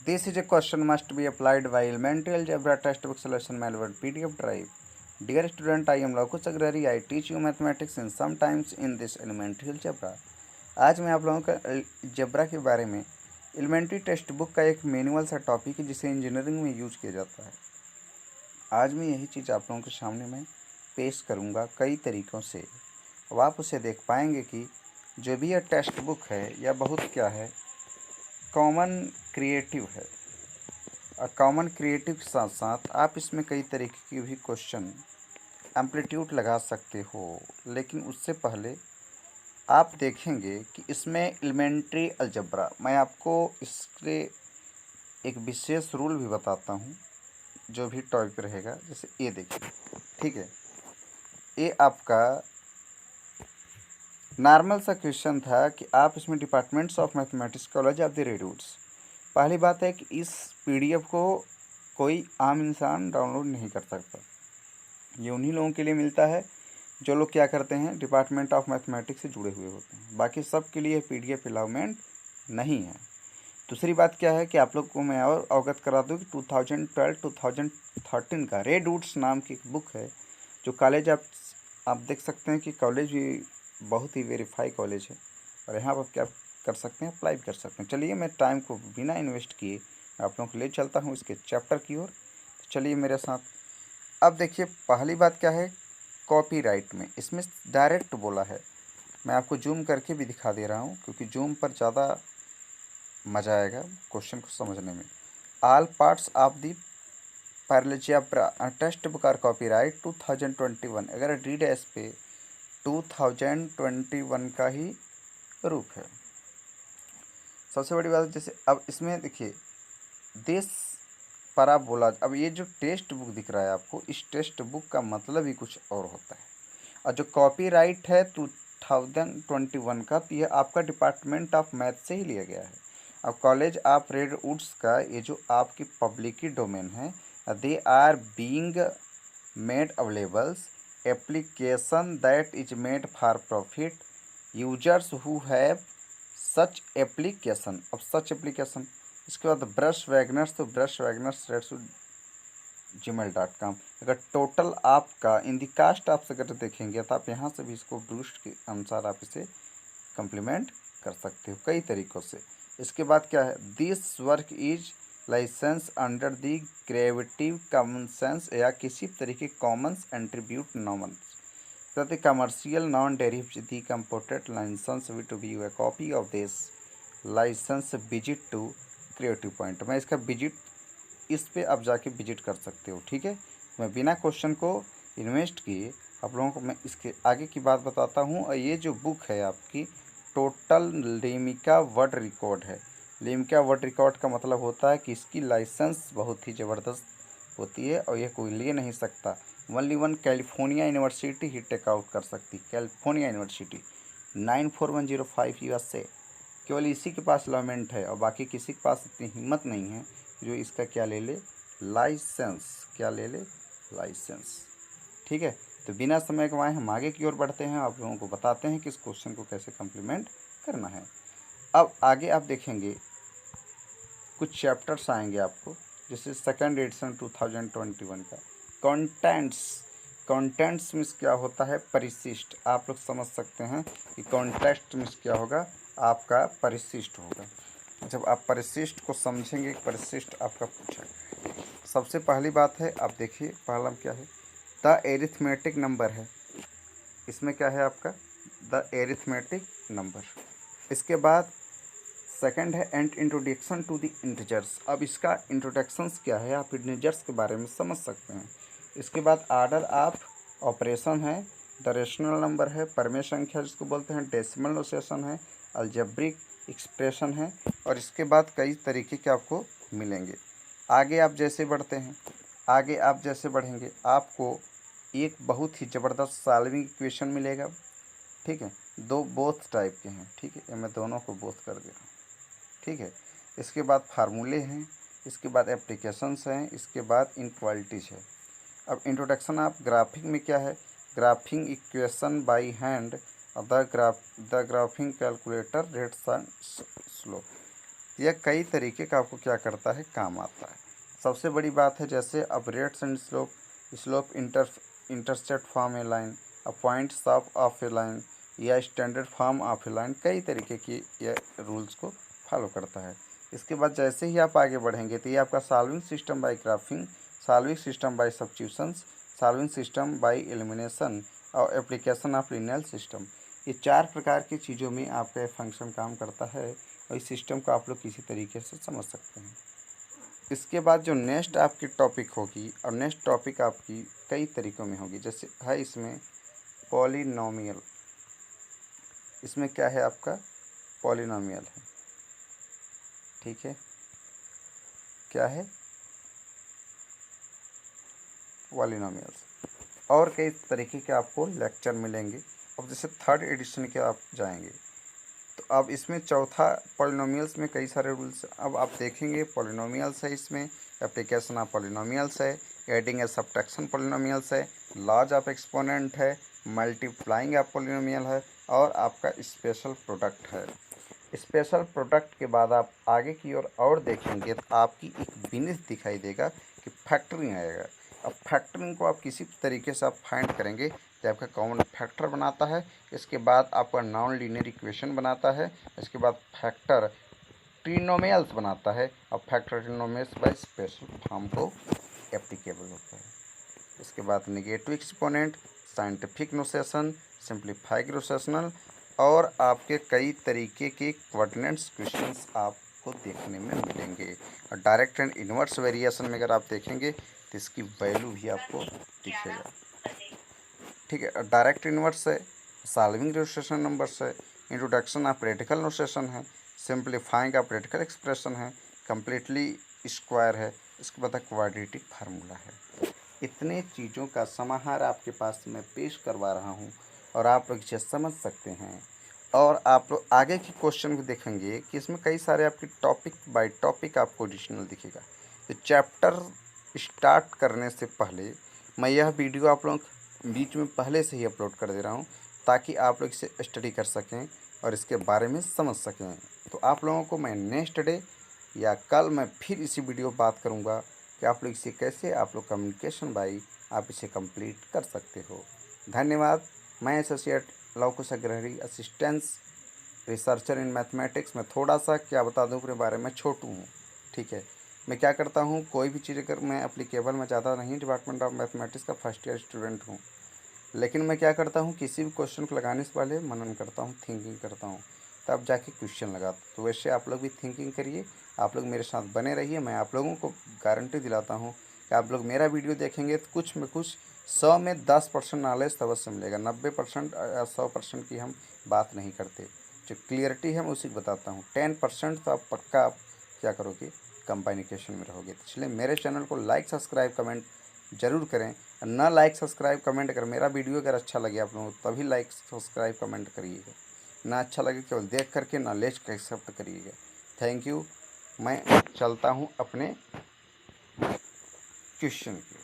This is a question must be applied while elementary algebra textbook solution malware PDF drive. Dear student, I am Lokus Agrari. I teach you mathematics and sometimes in this elementary algebra. आज मैं आप लोगों का algebra के बारे में elementary text book का एक मैनुअल सा टॉपिक है जिसे इंजीनियरिंग में यूज किया जाता है। आज मैं यही चीज़ आप लोगों के सामने मैं पेश करूंगा कई तरीक़ों से। अब आप उसे देख पाएंगे कि जो भी यह टेक्स्ट बुक है यह बहुत क्या है, कॉमन क्रिएटिव है। और कॉमन क्रिएटिव के साथ साथ आप इसमें कई तरीके की भी क्वेश्चन एम्पलीट्यूड लगा सकते हो। लेकिन उससे पहले आप देखेंगे कि इसमें एलिमेंट्री अलजेब्रा, मैं आपको इसके एक विशेष रूल भी बताता हूँ जो भी टॉपिक रहेगा। जैसे ये देखिए, ठीक है, ये आपका नॉर्मल सा क्वेश्चन था कि आप इसमें departments of mathematics college of the Redwoods. पहली बात है कि इस पीडीएफ को कोई आम इंसान डाउनलोड नहीं कर सकता। ये उन्हीं लोगों के लिए मिलता है जो लोग क्या करते हैं, डिपार्टमेंट ऑफ मैथमेटिक्स से जुड़े हुए होते हैं। बाकी सब के लिए पीडीएफ अलाउमेंट नहीं है। दूसरी बात क्या है कि आप लोग को मैं और अवगत करा दूँ कि 2012-2013 का रेडवुड्स नाम की एक बुक है जो कॉलेज आप देख सकते हैं कि कॉलेज भी बहुत ही वेरीफाई कॉलेज है और यहाँ पर क्या कर सकते हैं, अप्लाई कर सकते हैं। चलिए मैं टाइम को बिना इन्वेस्ट किए आप लोगों को ले चलता हूँ इसके चैप्टर की ओर। तो चलिए मेरे साथ। अब देखिए, पहली बात क्या है, कॉपीराइट में इसमें डायरेक्ट बोला है। मैं आपको जूम करके भी दिखा दे रहा हूँ क्योंकि जूम पर ज़्यादा मज़ा आएगा क्वेश्चन को समझने में। All parts of the algebra text book are copyright 2021। अगर रीड एस पे 2021 का ही रूप है। सबसे बड़ी बात, जैसे अब इसमें देखिए देश पर आप बोला, अब ये जो टेक्स्ट बुक दिख रहा है आपको, इस टेक्स्ट बुक का मतलब ही कुछ और होता है। और जो कॉपीराइट है 2021 का, तो ये आपका डिपार्टमेंट ऑफ मैथ से ही लिया गया है। अब कॉलेज ऑफ रेडवुड्स का ये जो आपकी पब्लिक डोमेन है, they are being made available application that is made for profit users who have such application। अब सच एप्लीकेशन, इसके बाद ब्रश वैगनर्स, तो ब्रश वैगनर्स gmail.com। अगर टोटल आपका इन दी कास्ट आप अगर देखेंगे तो आप यहाँ से भी इसको बूस्ट के अनुसार आप इसे कम्प्लीमेंट कर सकते हो कई तरीक़ों से। इसके बाद क्या है, this work is license under the creative commons या किसी तरीके कॉमन्स एट्रीब्यूट नॉमन्स the commercial non derivative unported licence we to be a copy of this licence visit to creative point. मैं इसका विजिट, इस पे आप जाके विजिट कर सकते हो। ठीक है, मैं बिना क्वेश्चन को इन्वेस्ट किए आप लोगों को मैं इसके आगे की बात बताता हूँ। और ये जो बुक है आपकी टोटल लिमिका वर्ल्ड रिकॉर्ड है। लिमिका वर्ल्ड रिकॉर्ड का मतलब होता है कि इसकी लाइसेंस बहुत ही ज़बरदस्त होती है और यह कोई ले नहीं सकता। ओनली वन कैलिफोर्निया यूनिवर्सिटी ही टेक आउट कर सकती। कैलिफोर्निया यूनिवर्सिटी 94105 USA, केवल इसी के पास अलाउमेंट है और बाकी किसी के पास इतनी हिम्मत नहीं है जो इसका क्या ले ले, लाइसेंस। क्या ले ले, लाइसेंस। ठीक है, तो बिना समय गंवाए हम आगे की ओर बढ़ते हैं, आप लोगों को बताते हैं कि इस क्वेश्चन को कैसे कम्प्लीमेंट करना है। अब आगे आप देखेंगे कुछ चैप्टर्स आएंगे आपको, जैसे सेकेंड एडिशन 2021 का कंटेंट्स। कंटेंट्स मीन्स क्या होता है, परिशिष्ट। आप लोग समझ सकते हैं कि कॉन्टेक्स्ट मीन्स क्या होगा, आपका परिशिष्ट होगा। जब आप परिशिष्ट को समझेंगे, परिशिष्ट आपका पूछा। सबसे पहली बात है, आप देखिए पहला क्या है, द एरिथमेटिक नंबर है। इसमें क्या है आपका, द एरिथमेटिक नंबर। इसके बाद सेकंड है and introduction to the integers. अब इसका इंट्रोडक्शंस क्या है, आप इंटीजर्स के बारे में समझ सकते हैं। इसके बाद आर्डर ऑफ ऑपरेशन है, द रेशनल नंबर है, परमेय संख्या जिसको बोलते हैं, डेसिमल नोटेशन है, अलजेब्रिक एक्सप्रेशन है। और इसके बाद कई तरीके के आपको मिलेंगे। आगे आप जैसे बढ़ते हैं, आगे आप जैसे बढ़ेंगे आपको एक बहुत ही ज़बरदस्त सॉल्विंग इक्वेशन मिलेगा। ठीक है, दो बोथ टाइप के हैं। ठीक है, ये मैं दोनों को बोथ कर दे रहा हूँ। ठीक है, इसके बाद फार्मूले हैं, इसके बाद एप्लीकेशंस हैं, इसके बाद इनक्वालिटीज है। अब इंट्रोडक्शन ऑफ ग्राफिंग में क्या है, graphic equation by hand, the graphic calculator rates and slow. यह कई तरीके का आपको क्या करता है, काम आता है। सबसे बड़ी बात है जैसे अब rates and slope, slope intercept form a line, a point stop of a line या standard form of a line, कई तरीके की यह रूल्स को फॉलो करता है। इसके बाद जैसे ही आप आगे बढ़ेंगे तो ये आपका solving system by graphic, solving system by substitutions, solving system by elimination और एप्लीकेशन ऑफ लिनियर सिस्टम, ये 4 प्रकार की चीज़ों में आपका फंक्शन काम करता है और इस सिस्टम को आप लोग किसी तरीके से समझ सकते हैं। इसके बाद जो नेक्स्ट आपकी टॉपिक होगी, और नेक्स्ट टॉपिक आपकी कई तरीक़ों में होगी, जैसे है इसमें पॉलिनोमियल। इसमें क्या है आपका पॉलिनोमियल है, ठीक है, क्या है पॉलिनोमियल्स। और कई तरीके के आपको लेक्चर मिलेंगे। अब जैसे 3rd एडिशन के आप जाएंगे तो अब इसमें चौथा पॉलिनोमियल्स में कई सारे रूल्स अब आप देखेंगे। पॉलिनोमियल्स है, इसमें एप्लीकेशन ऑफ पॉलिनोमियल्स है, एडिंग ए सब्ट्रैक्शन पॉलिनोमियल्स है, लॉज ऑफ एक्सपोनेंट है, मल्टीप्लाइंग ऑफ पॉलिनोमियल है और आपका स्पेशल प्रोडक्ट है। स्पेशल प्रोडक्ट के बाद आप आगे की ओर और देखेंगे तो आपकी एक बिनिश दिखाई देगा कि फैक्टरिंग आएगा। अब फैक्टरिंग को आप किसी तरीके से आप फाइंड करेंगे जो आपका कॉमन फैक्टर बनाता है, इसके बाद आपका नॉन लीनियर इक्वेशन बनाता है, इसके बाद फैक्टर ट्रिनोमियल्स बनाता है और फैक्टर ट्रिनोमियल्स बाय स्पेशल फॉर्म को एप्लीकेबल होता है। इसके बाद negative exponent, scientific notation, simplified notional और आपके कई तरीके के कोऑर्डिनेट्स क्वेश्चंस आपको देखने में मिलेंगे। और डायरेक्ट एंड इन्वर्स वेरिएशन में अगर आप देखेंगे तो इसकी वैल्यू भी आपको दिखेगा, ठीक है। डायरेक्ट इन्वर्स है, सॉल्विंग नोटेशन नंबर्स है, इंट्रोडक्शन ऑफ प्रैक्टिकल नोटेशन है, सिंप्लीफाइंग ऑफ प्रैक्टिकल एक्सप्रेशन है, कम्प्लीटली स्क्वायर है, इसके बाद क्वाड्रेटिक फार्मूला है। इतने चीज़ों का समाहार आपके पास मैं पेश करवा रहा हूँ और आप लोग इसे समझ सकते हैं। और आप लोग आगे के क्वेश्चन को देखेंगे कि इसमें कई सारे आपके टॉपिक बाय टॉपिक आपको एडिशनल दिखेगा। तो चैप्टर स्टार्ट करने से पहले मैं यह वीडियो आप लोग बीच में पहले से ही अपलोड कर दे रहा हूँ ताकि आप लोग इसे स्टडी कर सकें और इसके बारे में समझ सकें। तो आप लोगों को मैं नेक्स्ट डे या कल मैं फिर इसी वीडियो बात करूँगा कि आप लोग इसे कैसे आप लोग कम्युनिकेशन बाई आप इसे कंप्लीट कर सकते हो। धन्यवाद। मैं associate Lavkush Agrahari, assistance researcher in mathematics में थोड़ा सा क्या बता दूँ अपने बारे में, छोटू हूँ, ठीक है। मैं क्या करता हूँ, कोई भी चीज़ अगर मैं एप्लीकेबल में ज़्यादा नहीं, डिपार्टमेंट ऑफ मैथमेटिक्स का फर्स्ट ईयर स्टूडेंट हूँ, लेकिन मैं क्या करता हूँ किसी भी क्वेश्चन को लगाने से पहले मनन करता हूँ, थिंकिंग करता हूँ, तब जाके क्वेश्चन लगाता हूँ। तो वैसे आप लोग भी थिंकिंग करिए, आप लोग मेरे साथ बने रहिए। मैं आप लोगों को गारंटी दिलाता हूँ कि आप लोग मेरा वीडियो देखेंगे तो कुछ में कुछ 100 में 10% नॉलेज तब से मिलेगा। 90% या 100% की हम बात नहीं करते, जो क्लियरिटी है मैं उसी को बताता हूँ। 10% तो आप पक्का आप क्या करोगे, कम्युनिकेशन में रहोगे। तो इसलिए मेरे चैनल को लाइक सब्सक्राइब कमेंट ज़रूर करें। ना लाइक सब्सक्राइब कमेंट अगर मेरा वीडियो अगर अच्छा लगे आप लोगों को तभी लाइक सब्सक्राइब कमेंट करिएगा, ना अच्छा लगे केवल देख करके नॉलेज का एक्सेप्ट करिएगा। Thank you. मैं चलता हूँ अपने क्वेश्चन की